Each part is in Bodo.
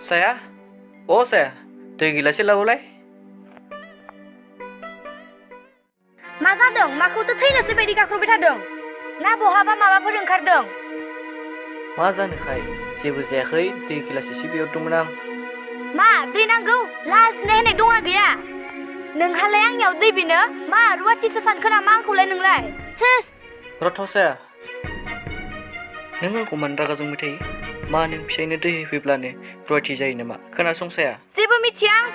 Saya? Oh saya, दै गिलाससे लाबोलाय। मा जादों? माखौथो थैनोसै बायदि गाख्रबबाय थादों? ना बहाबा माबाफोर ओंखारदों? मा जानोखाय जेबो जायाखै, दै गिलाससेसो बिहरदोंमोन आं। मा दै नांगौ? लाजिनाय होननाय दंना गैया? नोंहालाय आंनियाव दै बिनो? मा रुवाथिसो सानखो नामा आंखौलाय नोंलाय? रथ'साया, नों आंखौ मानो रागा जोंबाय थायो? मा नों फिसायनो दै होफैब्लानो रुवाथि जायो नामा? खोनासंसाया। जेबो मिथिया आं।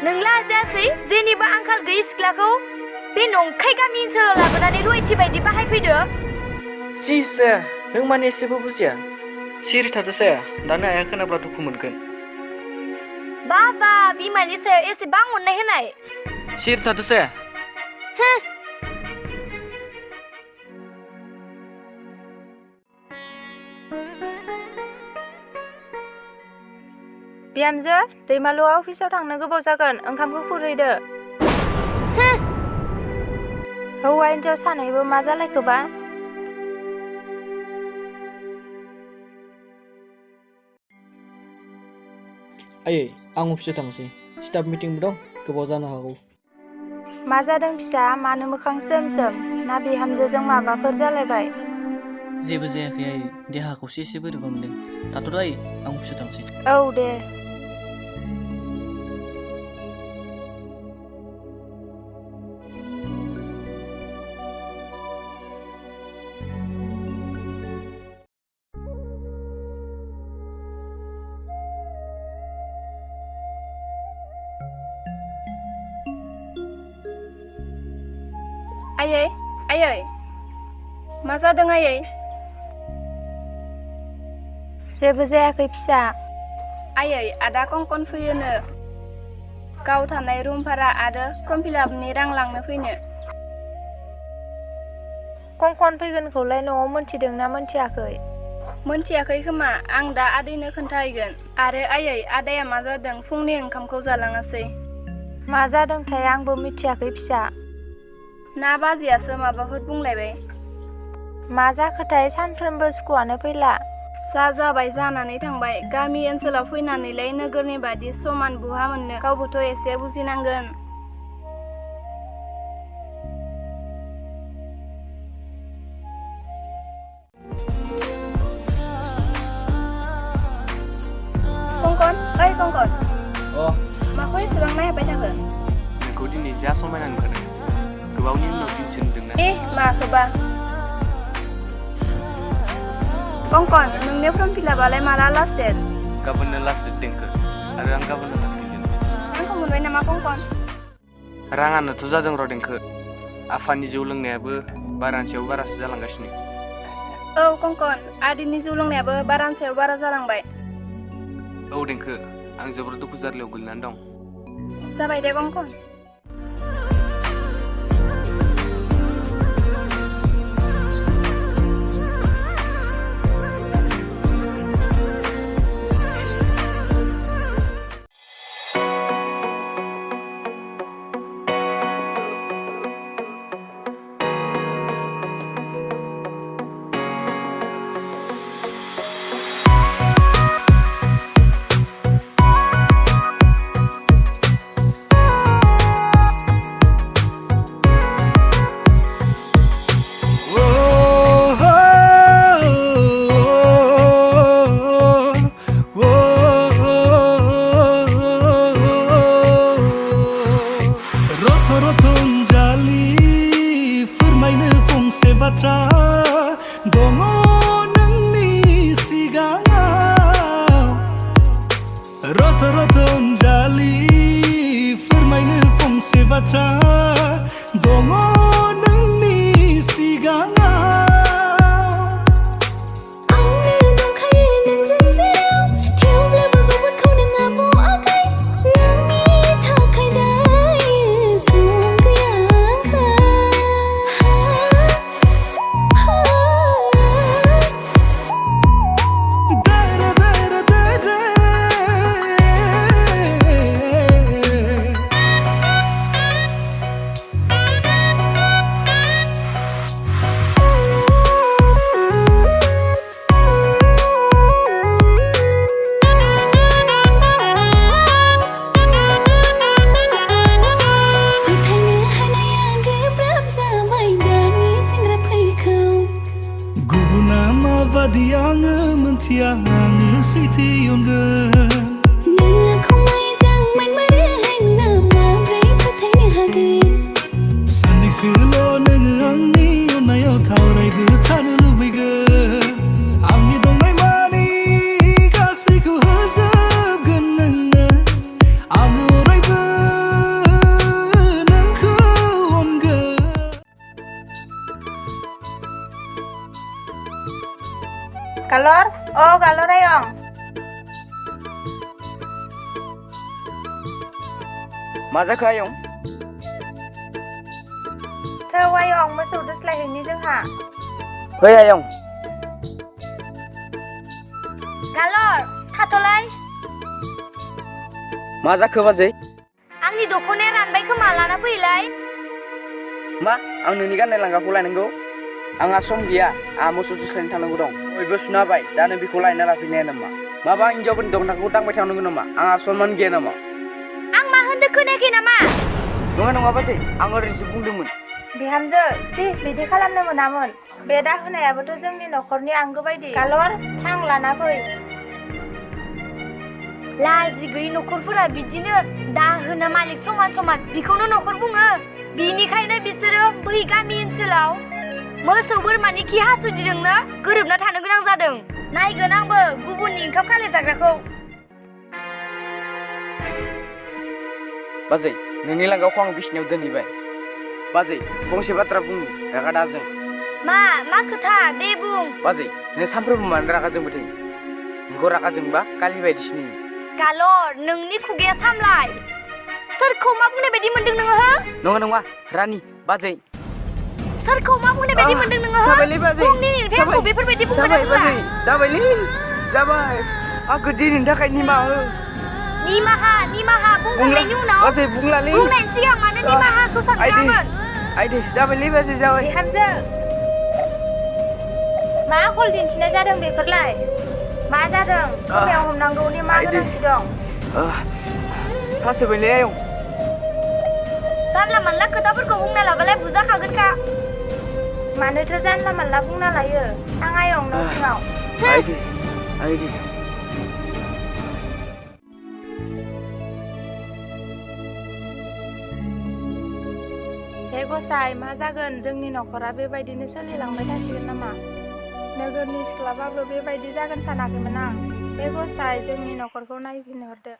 नों लाजियासै जेनिबो आंखाल गैयै सिख्लाखौ बे नंखाय गामि ओनसोलाव लाबोनानै रुवाथि बायदि बाहायफैदो। जि साया, नों माने एसेबो बुजिया? सिरि थादो साया, दानो आइया खोनाब्ला दुखु मोनगोन। बाबा बिमानि सायाव एसेबां अननाय होनाय। सिरि थादो साया। बिहामजो, दैमालुआ अफिसाव थांनो गोबाव जागोन, ओंखामखौ खुरहैदो। हौवा हिन्जाव सानैबो मा जालायखोबा? आयै, आं अफिसाव थांसै। स्टाफ मिटिंबो दं, गोबाव जानो हागौ। मा जादों फिसा? मानो मोखां सोम सोम? ना बिहामजोजों माबाफोर जालायबाय? जेबो जायाखै आयै, देहाखौसो एसे बोरैबा मोनदों। थाथ'दो आयै, आं अफिसाव थांसै। औ दे। आयै, आयै, मा जादों आयै? जेबो जायाखै फिसा। आयै, आदा कंकन फैयोनो। गाव थानाय रुम भारा आरो फर्म फिलापनि रां लांनो फैनो। कंकन फैगोनखौलाय न'आव मोनथिदों ना मोनथियाखै? मोनथियाखै खोमा, आं दा आदैनो खोन्थाहैगोन। आरो आयै, आदाया मा जादों? फुंनि ओंखामखौ जालाङासै। मा जादोंथाय आंबो मिथियाखै फिसा। ना बाजैयासो माबाफोर बुंलायबाय। मा जाखोथाय सानफ्रोमबो सुखुआनो फैला। जाबाय जानानै थांबाय। गामि ओनसोलाव फैनानैलाय नोगोरनि बादि समान बहा मोननो? गावबोथ' एसे बुजिनांगोन। कंकन, ओइ कंकन। माखौ एसेबां नायहाबबाय थाखो? नोंखौ दिनै जा समायना नुखादों। गोबावनि उनाव दिनैसो नुदोंना? माखोबा? कंकन, नोंनि फर्म फिलापआलाय माला लास्ट डेट? गाबोननो लास्ट डेट देंखो, आरो आं गाबोननो थांफिनगोन। आंखौ मोनबाय नामा कंकन? राङानोथ' जादों र' देंखो। आफानि जौ लोंनायाबो बारानि सायाव बारासो जालांगासिनो। औ कंकन, आदैनि जौ लोंनायाबो बारानि सायाव बारा जालांबाय। औ देंखो, आं जोबोर दुखु जारलायाव गोलैनानै दं। जाबाय दे कंकन। बाथ्रा दङ नोंनि सिगाङाव रथ' रथ' अनजालि फोरमायनो फंसे बाथ्रा दङ नोंनि सिगाङाव मा जाखो आयं? थौ आयं मोसौ दोस्लायहैनि जोंहा। फै आयं। गालर थाथ'लाय। मा जाखो बाजै? आंनि दख'नाया रानबाय खोमा लाना फैलाय। मा आं नोंनि गाननाय लांगाखौ लायनांगौ? आंहा सम गैया, आंहा मोसौ दोस्लायनो थांनांगौ दं। बयबो सुना होबाय, दा नों बेखौ लायना लाफैनाया नामा? माबा हिन्जावफोरनि दख'नाखौ दांबाय थानांगौ नामा? आंहा सनमान गैया नामा? आं मा होनदों खोनायाखै नामा? नङा बाजै, आं ओरैनोसो बुंदोंमोन। बिहामजो सि बिदि खालामनो मोनामोन। बे दाहोनायाबोथ' जोंनि न'खरनि आंगो बायदि। गालर थां लाना फै। लाजि गैयि न'खरफोरा बिदिनो दाहोना मालिक समान समान बेखौनो न'खर बुङो। बिनिखायनो बिसोरो बै गामि ओनसोलाव मोसौ बोरमानि खि हासुदैजोंनो गोरोबना थानो गोनां जादों। नायगोन आंबो गुबुननि ओंखाम खालाय जाग्राखौ। बाजै नोंनि लांगाखौ आं बिसिनायाव दोनहैबाय। बाजै गंसे बाथ्रा बुंनि, रागा दाजों। मा खोथा दे बुं। बाजै नों सानफ्रोमबो मानो रागा जोंबाय थायो? नोंखौ रागा जोंबा कालि बायदिसो नुयो। गालर नोंनि खुगाया सामलाय। सोरखौ मा बुंनाय बायदि मोनदों नोङो हो? नङा रानि बाजै। सोरखौ मा बुंनाय बायदि मोनदों नोङो हो? जाबायलै बाजै। फुंनिफ्राय आंखौ बेफोरबायदि बुंबाय जाबाय बुंला। बाजै, जाबाय। आंखौ दिनैनि थाखाय निमाहा हो। निमाहा बुंखांनायनि उनाव बाजै बुंलालै। बुंनायनि सिगां मानो निमाहाखौ सानग्रोआमोन? आइदे जाबायलै बाजै जाबाय। बिहामजो मा आखल दिन्थिनाय जादों बेफोरलाय? मा जादों? खोमायाव हमनांगौनि मा गोनांथि दं? सासोबायलै आयं। जानला मानला खोथाफोरखौ बुंना लाबालाय बुजाखागोनखा। मानोथो जानला मानला बुंना लायो? थां आयं न' सिङाव। आइदे। हे गसाइ मा जागोन? जोंनि न'खरा बेबायदिनो सोलिलांबाय थासिगोन नामा? नोगोरनि सिख्लाबाबो बेबायदि जागोन सानाखैमोन आं। हे गसाइ जोंनि न'खरखौ नायफिनहरदो।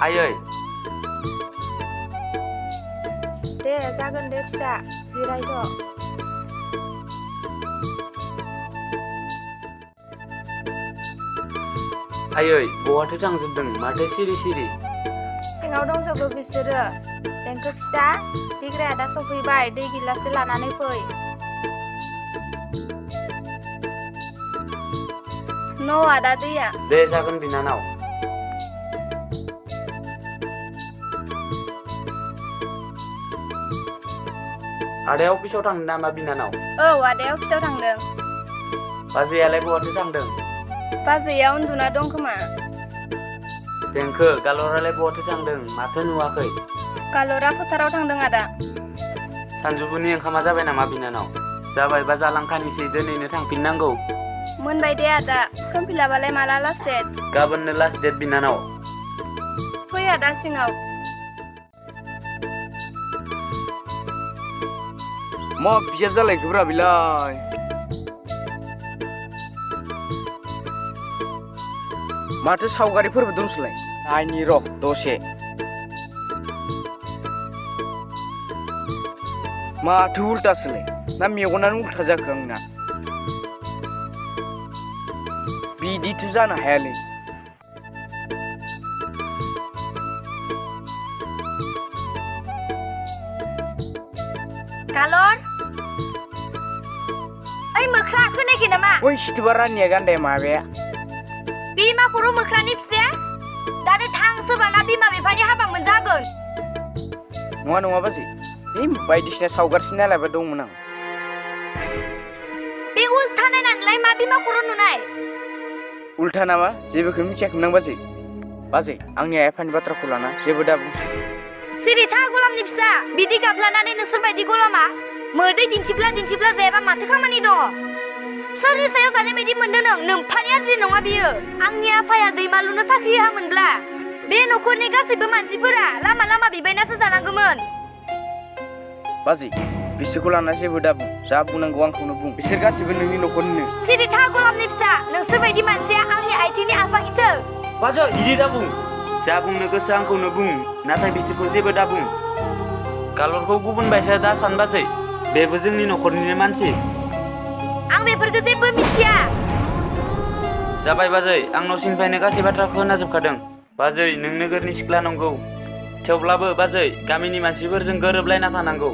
आयै दे जागोन दे फिसा, जिरायथ'। आयै बहाथो थांजोबदों? माथो सिरि सिङाव दंजोबो बिसोरो। देंखो फिसा, बिग्राया दा सफैबाय, दै गिलाससे लानानै फै। न' आदा दैया। दे जागोन बिनानाव। आदाया अफिसाव थांदों नामा बिनानाव? औ आदाया अफिसाव थांदों। बाजैयालाय बहाथो थांदों? बाजैया उन्दुना दं खोमा। देंखो गालरालाय बहाथो थांदों? माथो नुवाखै? गालरा फोथाराव थांदों आदा। सानजौफुनि ओंखामा जाबाय नामा बिनानाव? जाबायबा जालांखानिसै, दिनैनो थांफिननांगौ। मोनबाय दे आदा। फर्म फिलापआलाय माला लास्ट डेट? गाबोननो लास्ट डेट बिनानाव। फै आदा सिङाव। मा बिजाब जालायखोब्रा बिलाय? माथो सावगारिफोरबो दंसोलाय? नायनि र' दसे। माथो उल्टासोलाय? ना मेगनानो उल्टा जाखो आंना? बिदिथ' जानो हायालै। गालर ओइ मोख्रा खोनायाखै नामा? ओइ सिथोबा रानिया गान्दाया माबाया? बिमा खर' मोख्रानि फिसाया दानो थां सोरबाना बिमा बिफानि हाबा मोनजागोन। नङा बाजै, बायदिसिना सावगारिसो नायलायबाय दंमोन आं। बे उल्था नायनानैलाय मा बिमा खर' नुनाय? उल्था नामा? जेबोखौनो मिथियाखैमोन आं बाजै आंनि आइ आफानि बाथ्राखौ लाना जेबो दा बुंसै। सिरि था गलामनि फिसा, बिदि गाबलानानै नोंसोरबायदि गलामा मोदै दिन्थिब्ला जायाबा माथो खामानि दङ? सोरनि सायाव जानाय बायदि मोनदों नों? नोम्फानि आद्रि नङा बियो। आंनि आफाया दैमालुनो साख्रि होआमोनब्ला बे न'खरनि गासैबो मानसिफोरा लामा बिबायनासो जानांगौमोन। बाजै बिसोरखौ लाना जेबो दा बुं, जा बुंनांगौ आंखौनो बुं। बिसोर गासैबो नोंनि न'खरनिनो। सिरि था गलामनि फिसा, नोंसोरबायदि मानसिया आंनि आइथिंनि आफाखिसो। बाजै बिदि दा बुं। जा बुंनो गोसो आंखौनो बुं नाथाय बिसोरखौ जेबो दा बुं कालरखौ गुबुन बायसा दा सान बाजै बेबो जोंनि न'खरनिनो मानसि आं बेफोरखौ जेबो मिथिया जाबाय बाजै आंनाव सिनफायनो गासै बाथ्राखौ होनाजोबखादों बाजै नों नोगोरनि सिख्ला नंगौ थेवब्लाबो बाजै गामिनि मानसिफोरजों गोरोबलायना थानांगौ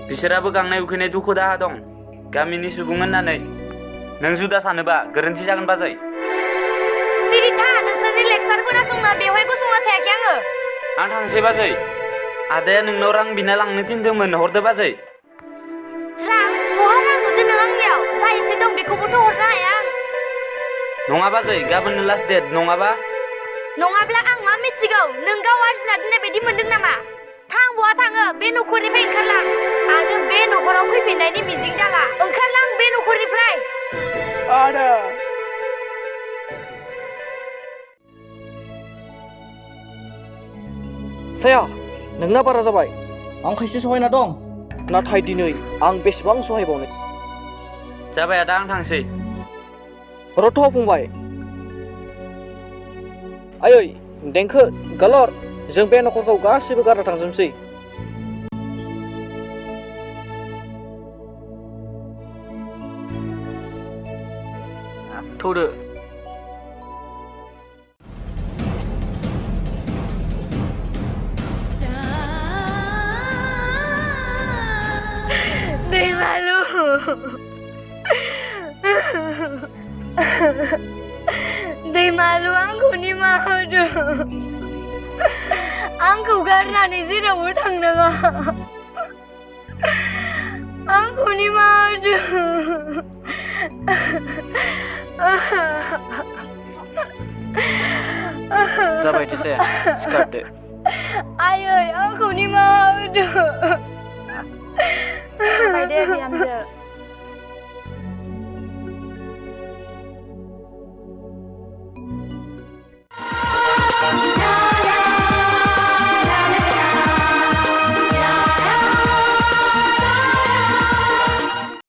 बिसोराबो गांनाय उखैनाय दुखु दाहा दं गामिनि सुबुं होननानै नों जुदा सानोबा गोरोन्थि जागोन बाजै सिरि था नोंसोरनि लेक्सार खोनासंनो बेवहाय गसंना थायाखै आङो आं थांसै बाजै आदाया नोंनाव रां बिना लांनो थिनदोंमोन हरदो बाजै रां बहा रां नुदों नों आंनियाव जा एसे दं बेखौबोथ' हरनो हाया आं नङा बाजै गाबोननो लास्ट डेट नङाबा नङाब्ला आं मा मिथिगौ नों गाव आरजिना दोननाय बायदि मोनदों नामा थां बहा थाङो बे न'खरनिफ्राय ओंखारलां आरो बे न'खराव फैफिननायनि मिजिं दाला ओंखारलां बे न'खरनिफ्राय आदा साया नोंना बारा जाबाय आं खायसे सहायना दं नाथाय दिनै आं बेसेबां सहायबावनो जाबाय आदा आं थांसै रथ' फंबाय आयै देंखो गालर जों बे न'खरखौ गासैबो गारना थांजोबसै थौदो दैमालु दैमालु आंखौ निमाहा होदो आंखौ गारनानै जेरावबो थांनाङा आंखौ निमाहा होदो जाबाय साया सिखारदो आयै आंखौ निमाहा होदो जाबाय दे बिहामजो